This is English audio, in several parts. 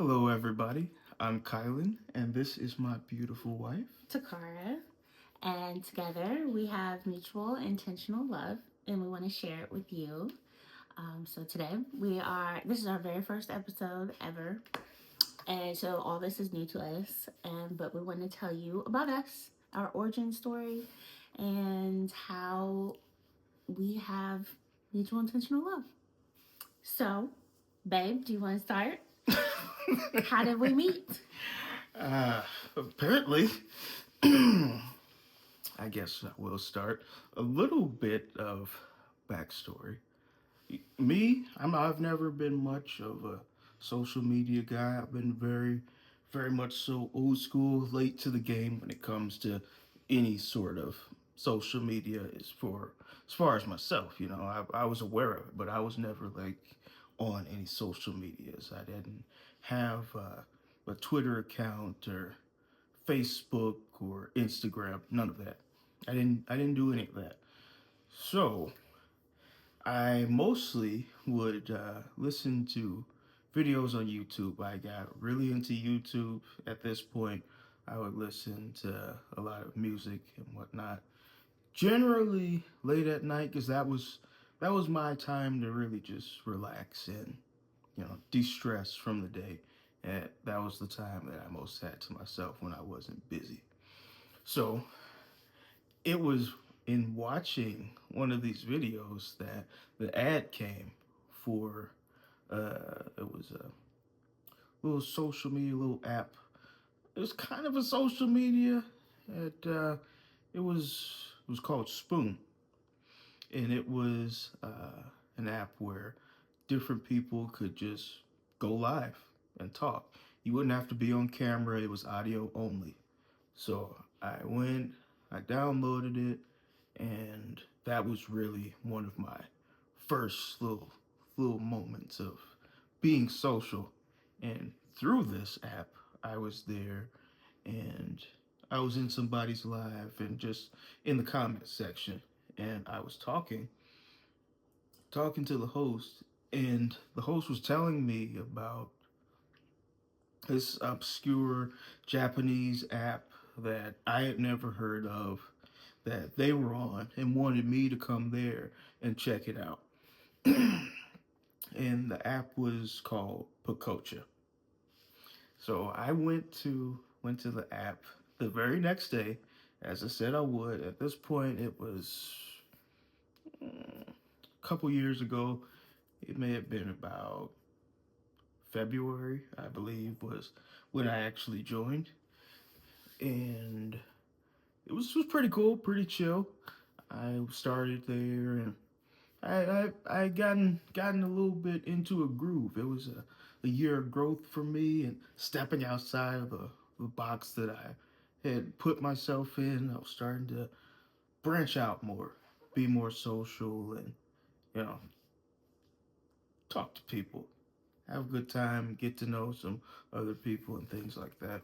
Hello, everybody. I'm Kylan, and this is my beautiful wife. Takara, and together we have mutual intentional love, and we want to share it with you. So today this is our very first episode ever, and so all this is new to us, and but we want to tell you about us, our origin story, and how we have mutual intentional love. So, babe, do you want to start? How did we meet? Apparently, I guess I will start a little bit of backstory. I've never been much of a social media guy. I've been very much so old school, late to the game when it comes to any sort of social media. As far as myself, I was aware of it, but I was never like on any social medias. I didn't have a Twitter account or Facebook or Instagram. None of that. I didn't do any of that. So I mostly would listen to videos on YouTube. I got really into YouTube at this point. I would listen to a lot of music and whatnot. Generally late at night, because that was my time to really just relax and de-stress from the day. And that was the time that I most had to myself when I wasn't busy. So it was in watching one of these videos that the ad came for it was a little social media little app. It was kind of a social media. It was called Spoon, and it was an app where different people could just go live and talk. You wouldn't have to be on camera. It was audio only. So I downloaded it, and that was really one of my first little moments of being social. And through this app, I was there, and I was in somebody's live and just in the comment section, and I was talking to the host, and the host was telling me about this obscure Japanese app that I had never heard of that they were on and wanted me to come there and check it out. And the app was called Pacocha. So I went to the app the very next day, as I said I would. At this point, it was a couple years ago. It may have been about February, I believe, was when I actually joined, and it was pretty cool, pretty chill. I started there, and I gotten a little bit into a groove. It was a year of growth for me and stepping outside of the box that I had put myself in. I was starting to branch out more, be more social, and you know talk to people, have a good time, get to know some other people and things like that.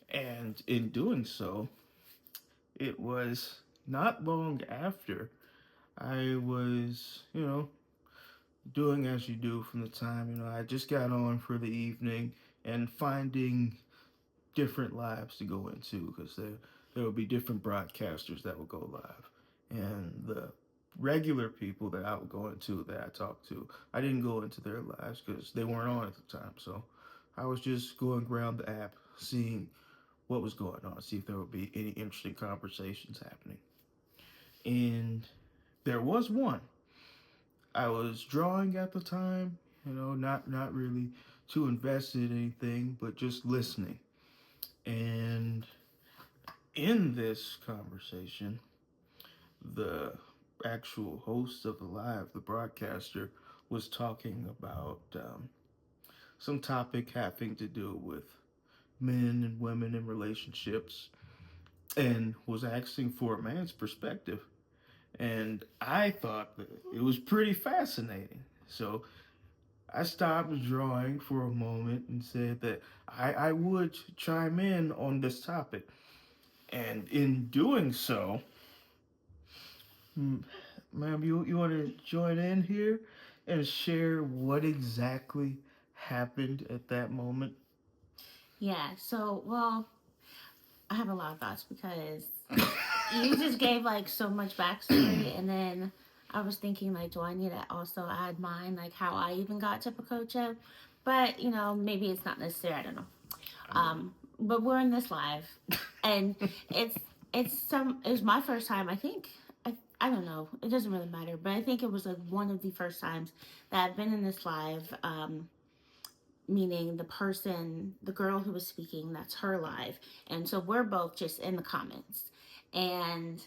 And in doing so, it was not long after I was, doing as you do from the time, I just got on for the evening and finding different lives to go into because there will be different broadcasters that will go live. And the regular people that I would go into that I talked to, I didn't go into their lives because they weren't on at the time. So I was just going around the app, seeing what was going on, see if there would be any interesting conversations happening. And there was one. I was drawing at the time, not really too invested in anything, but just listening. And in this conversation, the actual host of the live, the broadcaster, was talking about some topic having to do with men and women in relationships and was asking for a man's perspective. And I thought that it was pretty fascinating. So I stopped drawing for a moment and said that I would chime in on this topic. And in doing so, ma'am, you want to join in here and share what exactly happened at that moment? Yeah. So, well, I have a lot of thoughts because you just gave like so much backstory, and then I was thinking like, do I need to also add mine, like how I even got to Pacocha? But maybe it's not necessary. I don't know. But we're in this live, and it's it was my first time. I think I don't know. It doesn't really matter, but I think it was like one of the first times that I've been in this live. Meaning the girl who was speaking, that's her live, and so we're both just in the comments, and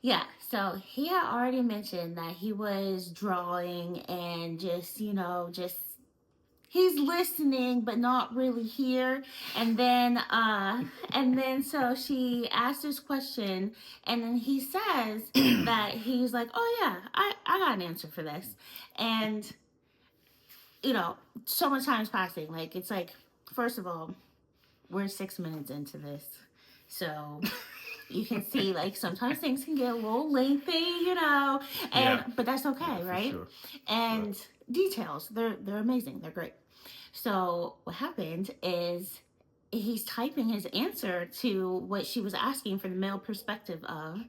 yeah, so he had already mentioned that he was drawing and just he's listening but not really here. And then so she asked this question, and then he says that he's like, oh yeah, I got an answer for this. And so much time's passing, like it's like, first of all, we're 6 minutes into this, so you can see like sometimes things can get a little lengthy. And Yeah. but that's okay, For right? sure. And details, they're amazing, they're great. So what happened is he's typing his answer to what she was asking for the male perspective of,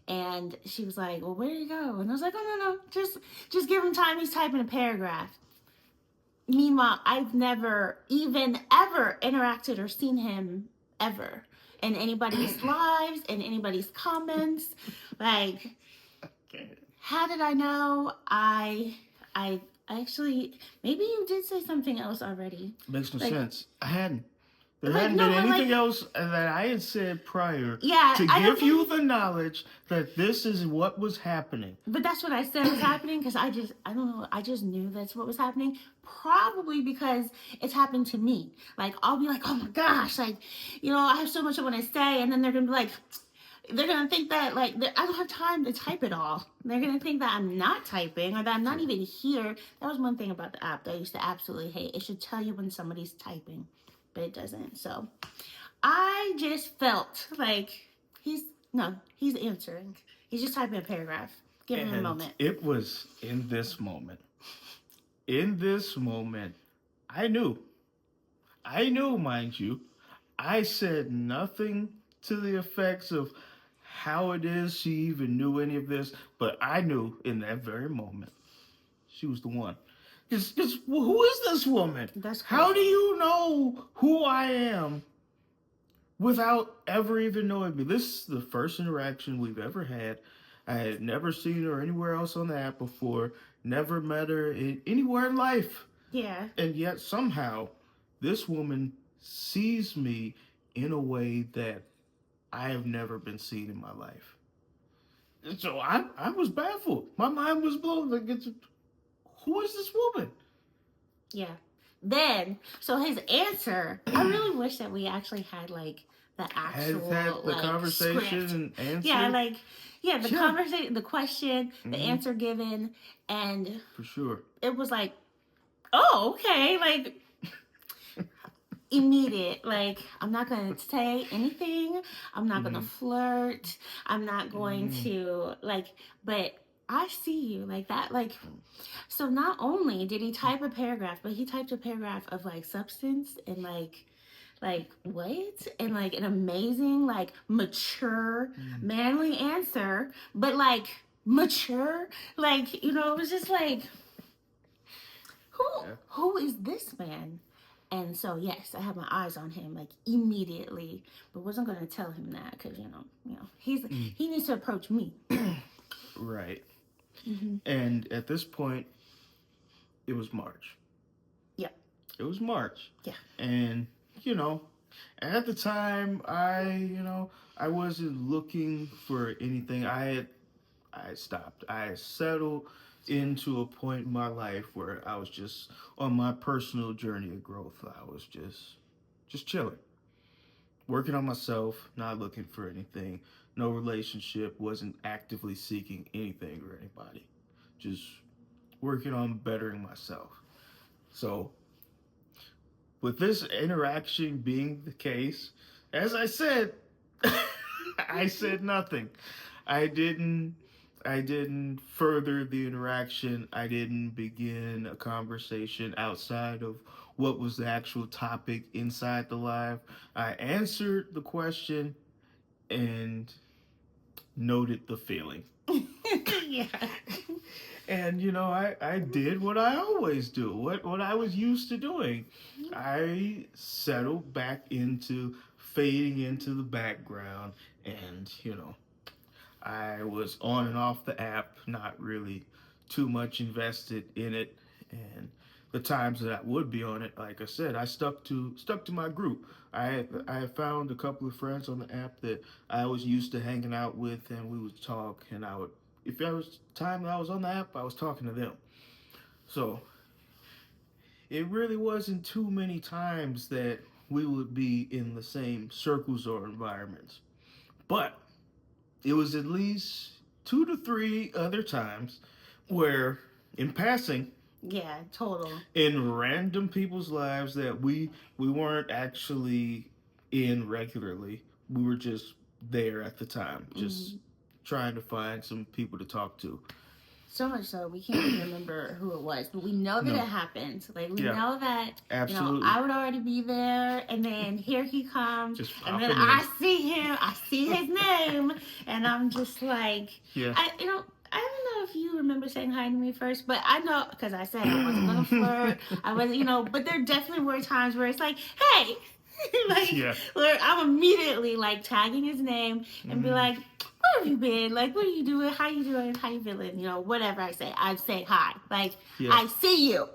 and she was like, well, where did he go? And I was like, oh, no, just give him time, he's typing a paragraph. Meanwhile, I've never even ever interacted or seen him ever in anybody's lives, in anybody's comments. Like, how did I know? I actually, maybe you did say something else already. Makes no Like, sense. I hadn't. There like, hadn't no, been but anything like, else that I had said prior yeah, to I don't give you think. the knowledge that this is what was happening. But that's what I said was happening, because I don't know, I just knew that's what was happening. Probably because it's happened to me. Like, I'll be like, oh my gosh, like, I have so much I want to say, and then they're gonna be like, they're gonna think that like I don't have time to type it all. They're gonna think that I'm not typing, or that I'm not even here. That was one thing about the app that I used to absolutely hate. It should tell you when somebody's typing, but it doesn't. So I just felt like he's answering. He's just typing a paragraph. Give him a moment. It was in this moment. In this moment, I knew, mind you, I said nothing to the effects of how it is she even knew any of this, but I knew in that very moment she was the one. Because who is this woman? That's crazy. How do you know who I am without ever even knowing me? This is the first interaction we've ever had. I had never seen her anywhere else on the app before, never met her anywhere in life. Yeah. And yet somehow this woman sees me in a way that I have never been seen in my life. So I was baffled. My mind was blown. Like, who is this woman? Yeah. Then, so his answer, I really wish that we actually had like the actual Had the like conversation script. and answer. Yeah, the conversation, the question, the answer given, and for sure, it was like, oh, okay, like immediate. Like, I'm not gonna say anything. I'm not gonna flirt. I'm not going to but I see you like that. Like, so not only did he type a paragraph, but he typed a paragraph of like substance and like what, and like an amazing, like mature, manly answer, but like mature, like it was just like, who is this man? And so yes, I had my eyes on him like immediately, but wasn't going to tell him that because he needs to approach me. Right. And at this point, it was March. Yeah. It was March. Yeah. And at the time, I wasn't looking for anything. I stopped. I settled into a point in my life where I was just on my personal journey of growth. I was just chilling, working on myself, not looking for anything. No relationship, wasn't actively seeking anything or anybody. Just working on bettering myself. So, with this interaction being the case, as I said, I said nothing. I didn't I didn't further the interaction. I didn't begin a conversation outside of what was the actual topic inside the live. I answered the question and noted the feeling. Yeah. And I did what I always do, what I was used to doing. I settled back into fading into the background, and I was on and off the app, not really too much invested in it. And the times that I would be on it, like I said, I stuck to my group. I had found a couple of friends on the app that I was used to hanging out with, and we would talk. And I would, if there was time that I was on the app, I was talking to them. So it really wasn't too many times that we would be in the same circles or environments, but it was at least 2 to 3 other times where, in passing, Yeah, total. in random people's lives that we weren't actually in regularly, we were just there at the time, just trying to find some people to talk to. So much so we can't even remember who it was, but we know that No. it happened. Like we Yeah. know that Absolutely. I would already be there, and then here he comes, Just and then popping in. I see him, I see his name, and I'm just like, Yeah. I don't know if you remember saying hi to me first, but I know because I said I wasn't gonna flirt. I wasn't, but there definitely were times where it's like, hey, like Yeah. where I'm immediately like tagging his name and be like, where have you been? Like, what are you doing? How you doing? How you feeling? Whatever I say hi. Like, Yeah. I see you.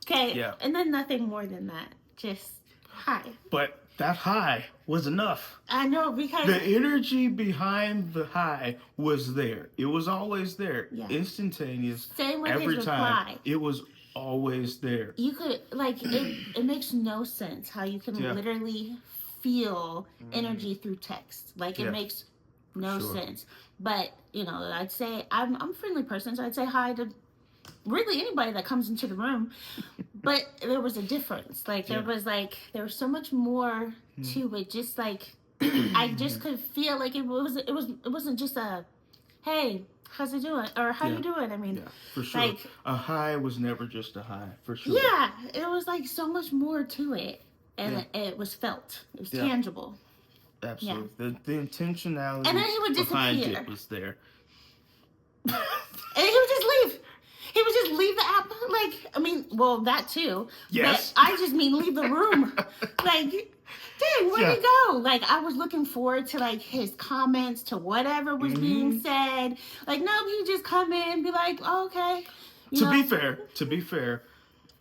Okay? Yeah. And then nothing more than that. Just hi. But that high was enough. I know, because The energy behind the high was there. It was always there. Yeah. Instantaneous. Same with every his time. reply. It was always there. You could, like, it makes no sense how you can Yeah. literally feel energy through text. Like, it Yeah. makes no Sure. sense. But, I'd say, I'm a friendly person, so I'd say hi to really anybody that comes into the room. But there was a difference. Like, there was so much more to it. Just like, I just could feel like it wasn't just a, hey, how's it doing? Or how you doing? I mean, Yeah, for sure. like, a high was never just a high, for sure. yeah, it was like so much more to it. And it was felt. It was tangible. Absolutely. The intentionality And then he would behind disappear. it was there. And he would just leave. He would just leave the app. Like, I mean, well, that too. Yes. But I just mean leave the room. Like, dang, where'd he go? Like, I was looking forward to, like, his comments to whatever was being said. Like, no, he'd just come in and be like, oh, okay. To be fair,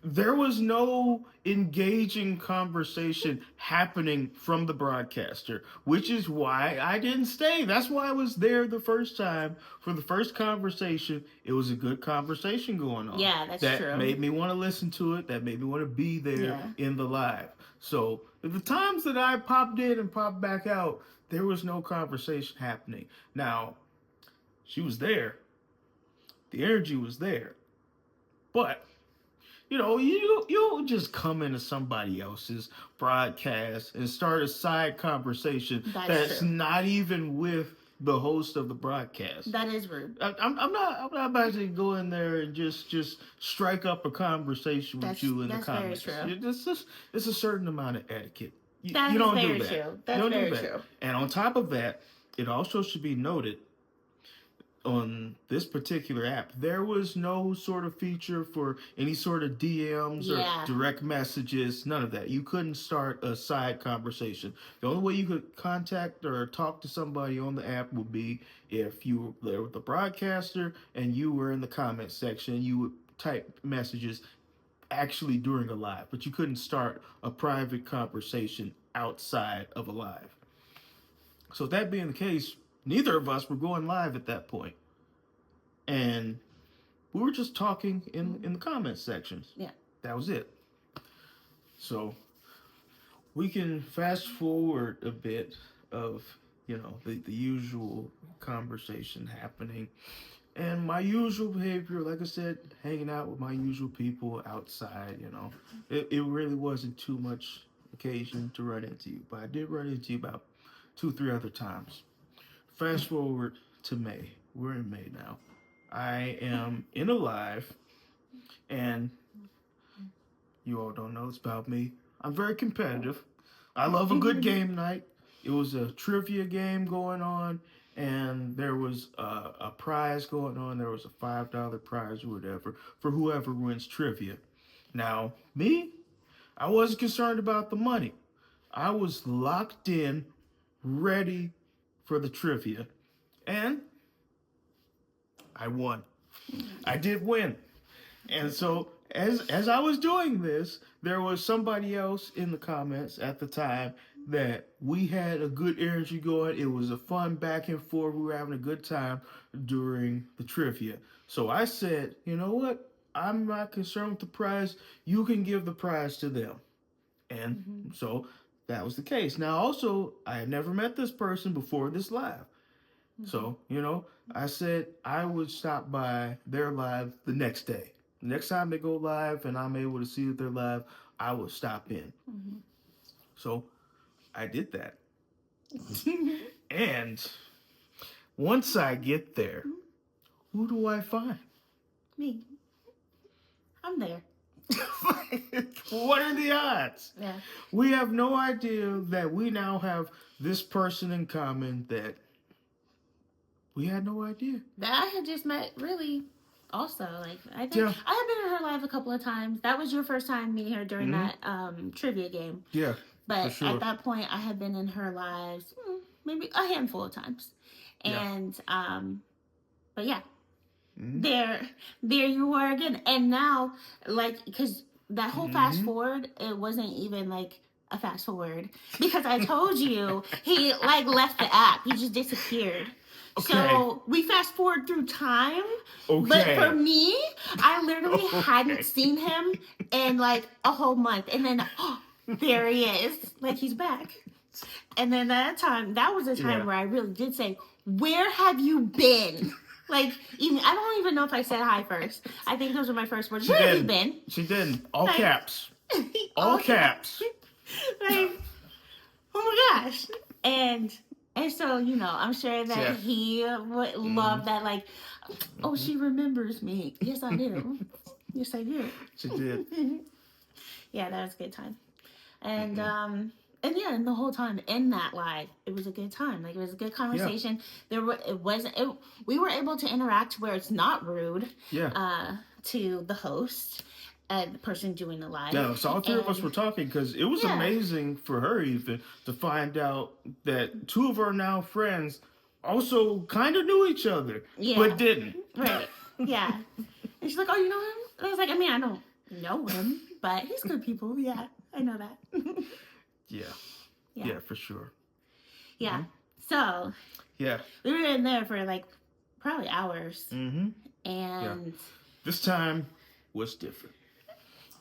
there was no engaging conversation happening from the broadcaster, which is why I didn't stay. That's why I was there the first time for the first conversation. It was a good conversation going on. Yeah, that's true. That made me want to listen to it. That made me want to be there in the live. So the times that I popped in and popped back out, there was no conversation happening. Now, she was there. The energy was there. But you don't just come into somebody else's broadcast and start a side conversation that's true. not even with the host of the broadcast. That is rude. I'm not about to go in there and just strike up a conversation with you in the comments. Very true. It's a certain amount of etiquette. You That don't is do very that. true. That's you don't very do that. true. And on top of that, it also should be noted on this particular app, there was no sort of feature for any sort of DMs or direct messages, none of that. You couldn't start a side conversation. The only way you could contact or talk to somebody on the app would be if you were there with the broadcaster and you were in the comment section. You would type messages actually during a live, but you couldn't start a private conversation outside of a live. So that being the case, neither of us were going live at that point. And we were just talking in the comment sections. Yeah. That was it. So we can fast forward a bit of, the usual conversation happening. And my usual behavior, like I said, hanging out with my usual people outside, It really wasn't too much occasion to run into you. But I did run into you about 2-3 other times. Fast forward to May. We're in May now. I am in a live, and you all don't know this about me. I'm very competitive. I love a good game night. It was a trivia game going on, and there was a prize going on. There was a $5 prize or whatever for whoever wins trivia. Now, me, I wasn't concerned about the money. I was locked in, ready for the trivia, and I won. I did win. And so as I was doing this, there was somebody else in the comments at the time that we had a good energy going. It was a fun back and forth. We were having a good time during the trivia. So I said, you know what? I'm not concerned with the prize. You can give the prize to them. And so that was the case. Now, also, I had never met this person before this live. So, I said I would stop by their live the next day. Next time they go live and I'm able to see that they're live, I will stop in. So I did that. And once I get there, who do I find? Me. I'm there. What are the odds? Yeah. We have no idea that we now have this person in common that we had no idea. That I had just met, really, also. Like, I think I had been in her live a couple of times. That was your first time meeting her during that trivia game. Yeah. But sure. at that point, I had been in her lives maybe a handful of times. And, but yeah. There you were again. And now, like, because that whole fast forward, it wasn't even like a fast forward, because I told you he like left the app. He just disappeared. Okay. So we fast forward through time. Okay. But for me, I literally hadn't seen him in like a whole month. And then, there he is. Like, he's back. And then that was a time where I really did say, where have you been? Like, even I don't even know if I said hi first. I think those were my first words. Where have you been? She didn't. All caps. All caps. Like, oh my gosh. And so, I'm sure that he would love that, like, oh, she remembers me. Yes, I do. Yes, I do. She did. Yeah, that was a good time. And, and the whole time in that live, it was a good time. Like, it was a good conversation. Yeah. We were able to interact where it's not rude. Yeah. To the host and the person doing the live. Yeah, so all three of us were talking, because it was amazing for her even to find out that two of our now friends also kind of knew each other, but didn't. Right. Yeah. And she's like, "Oh, you know him?" And I was like, "I mean, I don't know him, but he's good people. Yeah, I know that." Yeah, for sure. Yeah. So. Yeah. We were in there for like probably hours. And this time was different.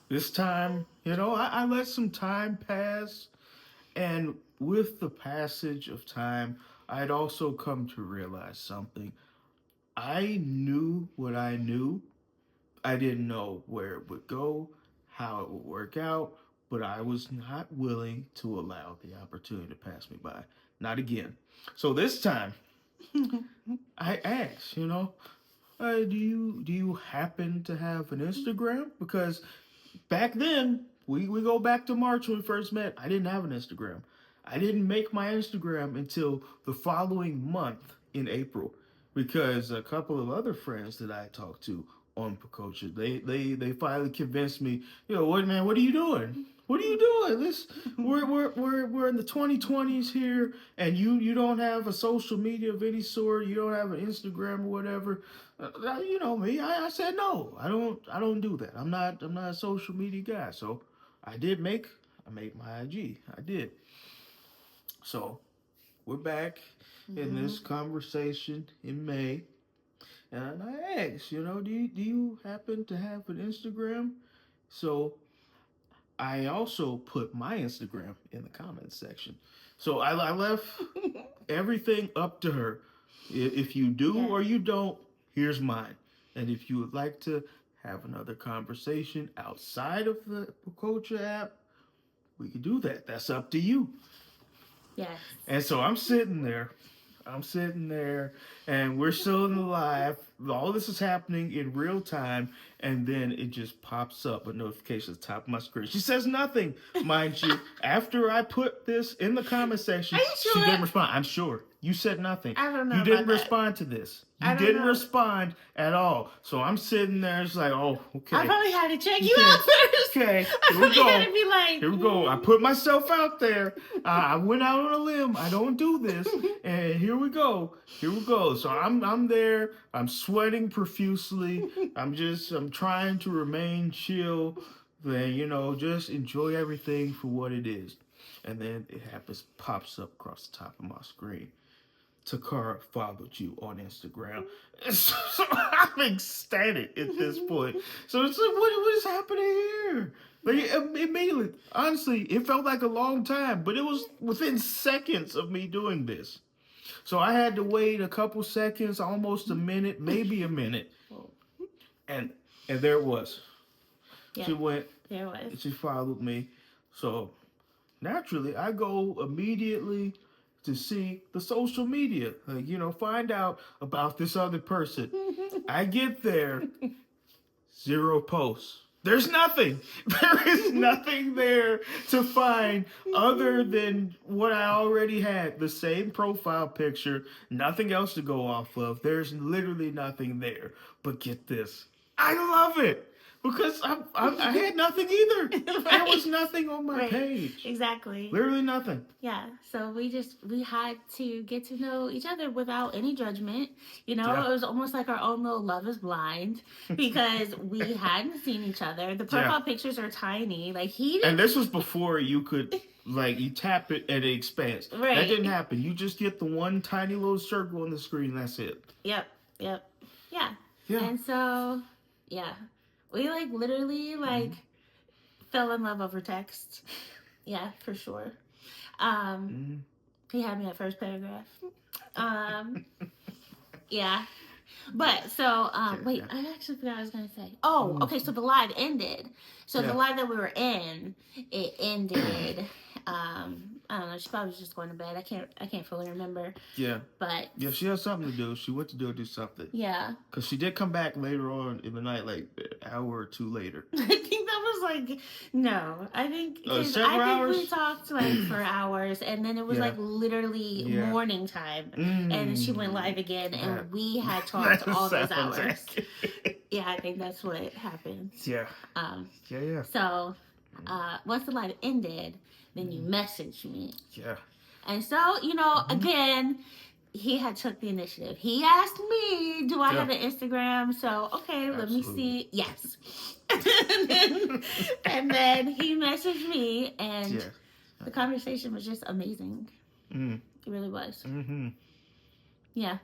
This time, I let some time pass, and with the passage of time, I'd also come to realize something. I knew what I knew. I didn't know where it would go, how it would work out, but I was not willing to allow the opportunity to pass me by. Not again. So this time, I asked, do you happen to have an Instagram? Because back then, we go back to March when we first met, I didn't have an Instagram. I didn't make my Instagram until the following month in April, because a couple of other friends that I talked to on Pacocha, they finally convinced me, what are you doing? What are you doing? We're in the 2020s here, and you don't have a social media of any sort. You don't have an Instagram or whatever. You know me. I said no. I don't do that. I'm not a social media guy. So I made my IG. I did. So we're back in this conversation in May, and I asked, do you happen to have an Instagram? So I also put my Instagram in the comments section. So I left everything up to her. If you do or you don't, here's mine. And if you would like to have another conversation outside of the Pacocha app, we can do that. That's up to you. Yes. And so I'm sitting there, and we're still in the live. all this is happening in real time, and then it just pops up a notification at the top of my screen. She says nothing, mind you. After I put this in the comment section, Are you sure? she didn't respond. I'm sure. You said nothing. I don't know. You didn't about respond to this. You I don't didn't know. respond at all. So I'm sitting there, it's like, oh, okay. I probably had to check you out first. Okay, I here we probably go. had to be like, Here we go. I put myself out there. I went out on a limb. I don't do this, and here we go. Here we go. So I'm there. I'm sweating profusely. I'm trying to remain chill. Then just enjoy everything for what it is. And then it pops up across the top of my screen. Takara followed you on Instagram. So I'm ecstatic at this point. So it's like, what is happening here? Like, immediately, honestly, it felt like a long time, but it was within seconds of me doing this. So I had to wait a couple seconds, almost a minute, maybe a minute. And there it was. Yeah, she went. There it was. She followed me. So naturally, I go immediately to see the social media, find out about this other person. I get there, 0 posts. There's nothing. There is nothing there to find other than what I already had. The same profile picture, nothing else to go off of. There's literally nothing there. But get this. I love it. Because I had nothing either. Right. There was nothing on my page. Exactly. Literally nothing. Yeah. So we had to get to know each other without any judgment. It was almost like our own little Love is Blind because we hadn't seen each other. The profile pictures are tiny. Like And this was before you could you tap it and it expands. Right. That didn't happen. You just get the one tiny little circle on the screen. That's it. Yep. Yeah. And so, yeah. We literally fell in love over text. Yeah, for sure. He had me at first paragraph. Yeah. But so wait, I actually forgot what I was gonna say. Oh, okay, so the live ended. So the live that we were in, it ended. I don't know, she probably was just going to bed. I can't fully remember. Yeah. But yeah, she had something to do. She went to do something. Yeah. Because she did come back later on in the night, like an hour or two later. I think that was no. I think hours? We talked for hours, and then it was literally morning time, and she went live again, and we had talked all those hours. Yeah, I think that's what happened. Yeah. Yeah. So, once the live ended, then you messaged me. Yeah. And so, again, he had took the initiative. He asked me, do I have an Instagram? So, okay, let me see. Yes. and then he messaged me, and the conversation was just amazing. It really was. Mm-hmm. Yeah.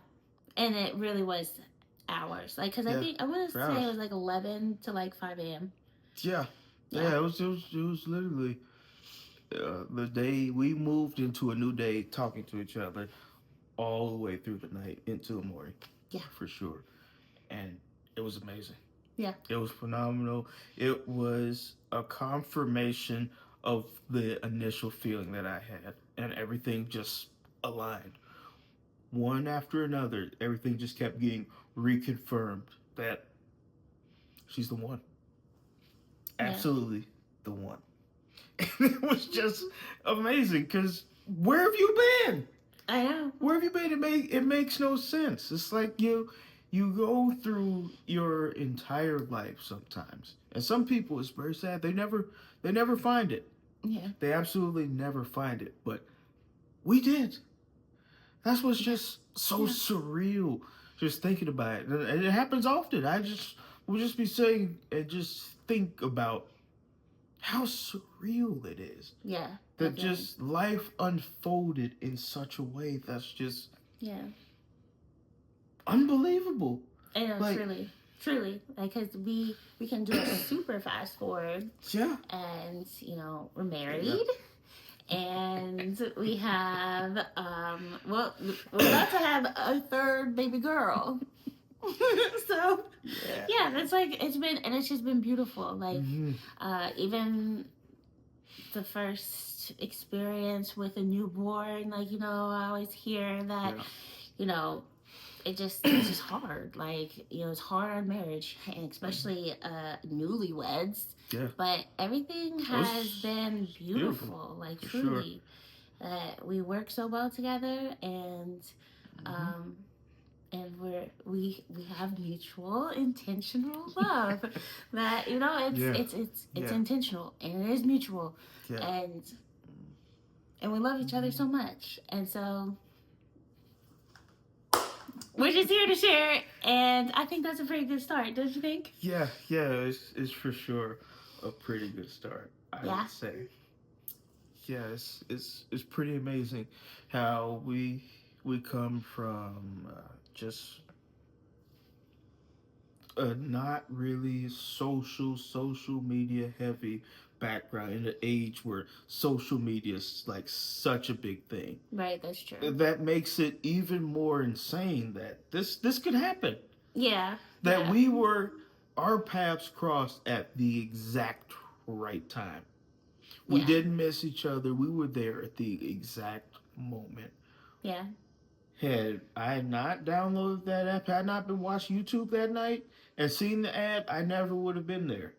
And it really was hours. Because I think, I want to say it was 11 to 5 a.m. Yeah. Yeah, it was literally the day we moved into a new day, talking to each other all the way through the night into the morning. Yeah. For sure. And it was amazing. Yeah. It was phenomenal. It was a confirmation of the initial feeling that I had, and everything just aligned. One after another, everything just kept getting reconfirmed that she's the one. Absolutely the one. And it was just amazing because where have you been? I know. Where have you been? It makes no sense. It's like you go through your entire life sometimes, and some people, it's very sad. They never find it. Yeah. They absolutely never find it. But we did. That's what's just so surreal. Just thinking about it, and it happens often. We'll just be saying and just think about how surreal it is. Yeah. That just life unfolded in such a way that's just unbelievable. I know, truly. Because we can do a super fast forward. Yeah. And, we're married. And we have, we're about to have a third baby girl. So, that's it's just been beautiful. Even the first experience with a newborn, I always hear that, it's just hard. Like, it's hard on marriage, and especially newlyweds. Yeah. But everything It has was been beautiful. Like, for sure. truly, we work so well together, and um, we have mutual intentional love. That it's intentional and it is mutual, Yeah. and we love each other so much, and so we're just here to share it, and I think that's a pretty good start, don't you think? Yeah, it's for sure a pretty good start, I would say. Yeah, it's pretty amazing how we come from just a not really social media heavy background in an age where social media is like such a big thing. Right, that's true. That makes it even more insane that this could happen. Yeah. That our paths crossed at the exact right time. We didn't miss each other. We were there at the exact moment. Yeah. Had I not downloaded that app, had I not been watching YouTube that night and seen the ad, I never would have been there.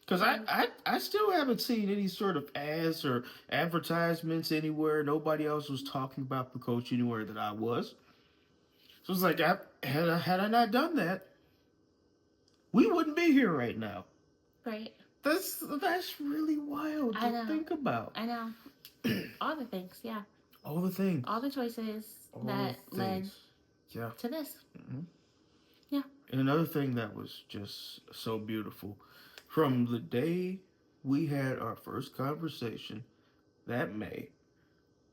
Because I still haven't seen any sort of ads or advertisements anywhere. Nobody else was talking about the coach anywhere that I was. So it's like, had I not done that, we wouldn't be here right now. Right. That's really wild to think about. I know. All the things, yeah. All the things. All the choices that led to this. Mm-hmm. Yeah. And another thing that was just so beautiful, from the day we had our first conversation that May,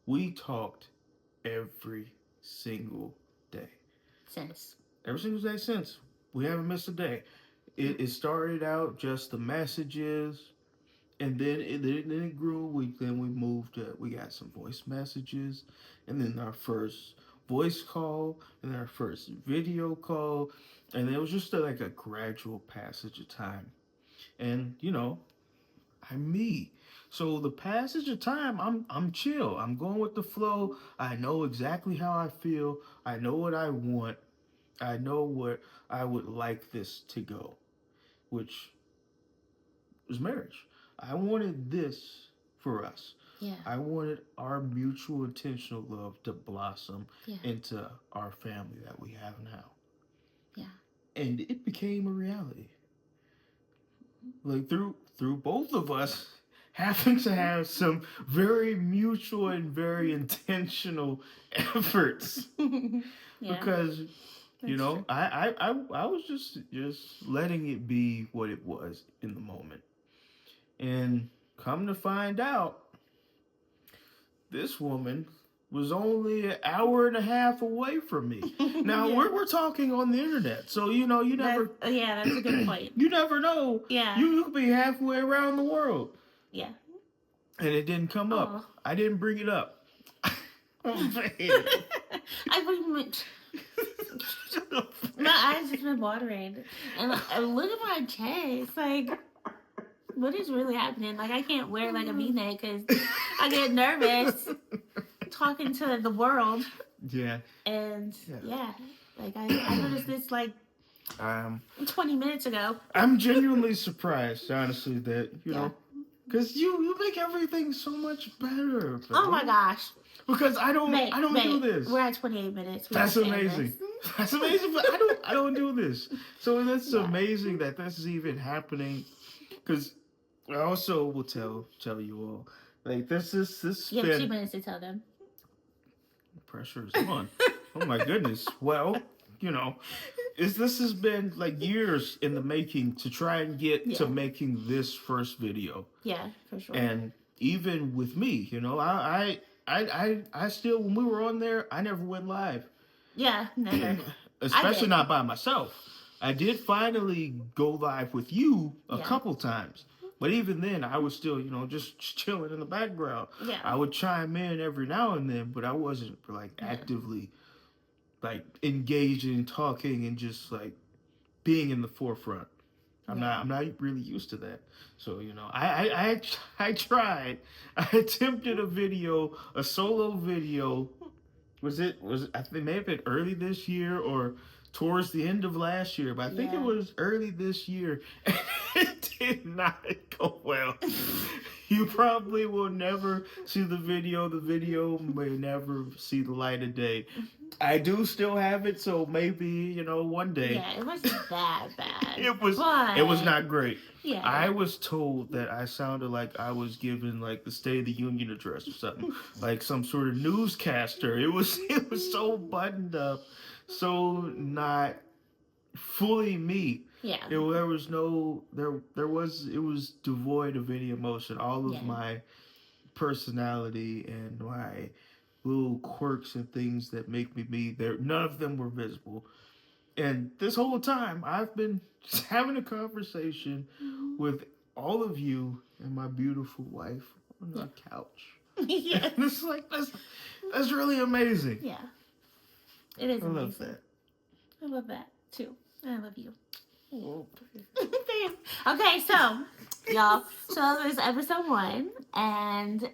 we talked every single day. Since. Every single day since. We haven't missed a day. It started out just the messages, and then it grew. Then we moved. We got some voice messages, and then our first voice call, and then our first video call, and it was just like a gradual passage of time. And I'm me. So the passage of time, I'm chill. I'm going with the flow. I know exactly how I feel. I know what I want. I know where I would like this to go, which was marriage. I wanted this for us. Yeah. I wanted our mutual intentional love to blossom into our family that we have now. Yeah. And it became a reality. Like through both of us having to have some very mutual and very intentional efforts. Because I was just letting it be what it was in the moment. And come to find out, this woman was only an hour and a half away from me. Now we're talking on the internet, so you never. That's a good point. You never know. Yeah. You could be halfway around the world. Yeah. And it didn't come up. I didn't bring it up. My eyes just been watering, and look at my chest. Like, what is really happening? Like, I can't wear like a V-neck because I get nervous talking to the world. Yeah. And like I noticed this like 20 minutes ago. I'm genuinely surprised, honestly, that you know, because you make everything so much better. Oh my gosh. Because I don't do this. We're at 28 minutes. That's amazing. That's amazing, but I don't do this. So that's amazing that this is even happening. Because I also will tell you all, like this. You have 2 minutes to tell them. Pressure is on. Oh my goodness. Well, this has been like years in the making to try and get to making this first video. Yeah, for sure. And even with me, I still, when we were on there, I never went live. Yeah, never. Especially not by myself. I did finally go live with you a couple times. But even then, I was still, just chilling in the background. Yeah. I would chime in every now and then, but I wasn't like actively like engaging, talking, and just like being in the forefront. I'm not really used to that. So, I tried. I attempted a solo video I think it may have been early this year or towards the end of last year, but I think it Yeah. was early this year. And it did not go well. You probably will never see the video. The video may never see the light of day. I do still have it, so maybe, one day. Yeah, it wasn't that bad. It was not great. Yeah. I was told that I sounded like I was giving like the State of the Union address or something, like some sort of newscaster. It was so buttoned up, so not fully me. Yeah. It was devoid of any emotion. All of my personality and my little quirks and things that make me there, none of them were visible. And this whole time, I've been just having a conversation with all of you and my beautiful wife on our couch. Yeah. It's like, that's really amazing. Yeah. It is amazing. I love that. I love that, too. I love you. Okay, so, y'all. So, there's episode 1. And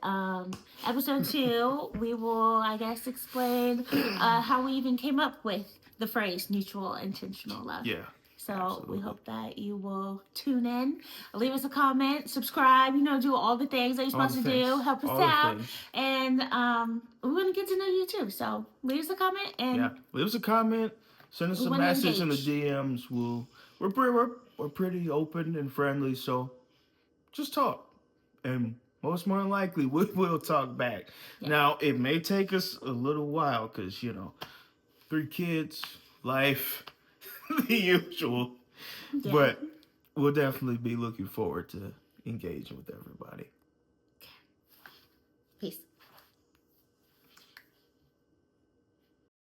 episode 2, we will, I guess, explain how we even came up with the phrase mutual intentional love. Yeah. So Absolutely. we hope that you will tune in, leave us a comment, subscribe, do all the things that you're supposed to do, help us out. And we want to get to know you too. So leave us a comment and leave us a comment, send us a message in the DMs. We're pretty open and friendly, so just talk. And most more than likely we'll talk back. Yeah. Now it may take us a little while because 3 kids, life, the usual. Yeah. But we'll definitely be looking forward to engaging with everybody. Peace.